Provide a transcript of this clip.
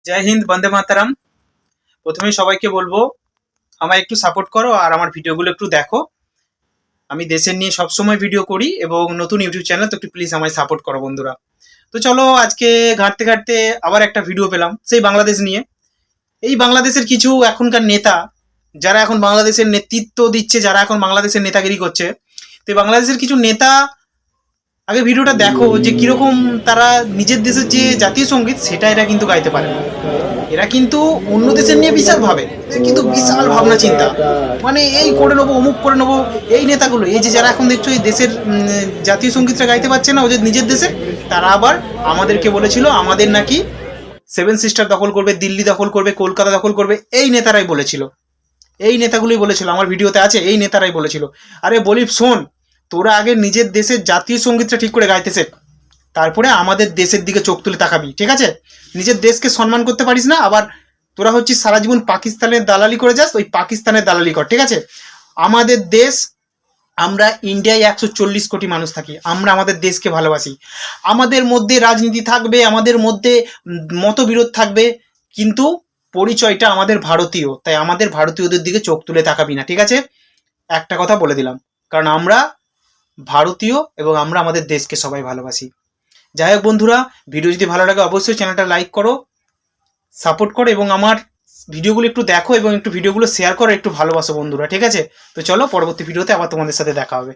জয় হিন্দ, বন্দে মাতারাম। প্রথমেই সবাইকে বলবো আমায় একটু সাপোর্ট করো আর আমার ভিডিওগুলো একটু দেখো। আমি দেশের নিয়ে সবসময় ভিডিও করি এবং নতুন ইউটিউব চ্যানেল, তো একটু প্লিজ আমায় সাপোর্ট করো বন্ধুরা। তো চলো, আজকে ঘাঁটতে ঘাঁটতে আবার একটা ভিডিও পেলাম সেই বাংলাদেশ নিয়ে। এই বাংলাদেশের কিছু এখনকার নেতা, যারা এখন বাংলাদেশের নেতৃত্ব দিচ্ছে, যারা এখন বাংলাদেশের নেতাগিরি করছে, তো এই বাংলাদেশের কিছু নেতা, আগে ভিডিওটা দেখো যে কিরকম তারা নিজের দেশের যে জাতীয় সঙ্গীত সেটা এরা কিন্তু গাইতে পারে না। এরা কিন্তু অন্য দেশের নিয়ে বিশাল ভাবে, এদের কিন্তু বিশাল ভাবনা চিন্তা, মানে এই করে নেবো, অমুক করে নেবো। এই নেতাগুলো, এই যে যারা এখন দেখছো এই দেশের জাতীয় সঙ্গীতটা গাইতে পারছে না ওদের নিজের দেশে, তারা আবার আমাদেরকে বলেছিল আমাদের নাকি সেভেন সিস্টার দখল করবে, দিল্লি দখল করবে, কলকাতা দখল করবে। এই নেতারাই বলেছিল, এই নেতাগুলোই বলেছিল, আমার ভিডিওতে আছে, এই নেতারাই বলেছিল। আরে বলি শোন, তোরা আগে নিজের দেশের জাতীয় সঙ্গীতটা ঠিক করে গাইতে শেখ, তারপরে আমাদের দেশের দিকে চোখ তুলে তাকাবি, ঠিক আছে? নিজের দেশকে সম্মান করতে পারিস না, আবার তোরা হচ্ছিস সারা জীবন পাকিস্তানের দালালি করে যাস, ওই পাকিস্তানের দালালি কর, ঠিক আছে? আমাদের দেশ, আমরা ইন্ডিয়ায় 140 কোটি মানুষ থাকি, আমরা আমাদের দেশকে ভালোবাসি। আমাদের মধ্যে রাজনীতি থাকবে, আমাদের মধ্যে মতবিরোধ থাকবে, কিন্তু পরিচয়টা আমাদের ভারতীয়, তাই আমাদের ভারতীয়দের দিকে চোখ তুলে তাকাবি না, ঠিক আছে? একটা কথা বলে দিলাম, কারণ আমরা ভারতীয় এবং আমরা আমাদের দেশকে সবাই ভালোবাসি। যাই হোক বন্ধুরা, ভিডিও যদি ভালো লাগে অবশ্যই চ্যানেলটা লাইক করো, সাপোর্ট করো এবং আমার ভিডিওগুলো একটু দেখো এবং একটু ভিডিওগুলো শেয়ার করো, একটু ভালোবাসো বন্ধুরা, ঠিক আছে? তো চলো, পরবর্তী ভিডিওতে আবার তোমাদের সাথে দেখা হবে।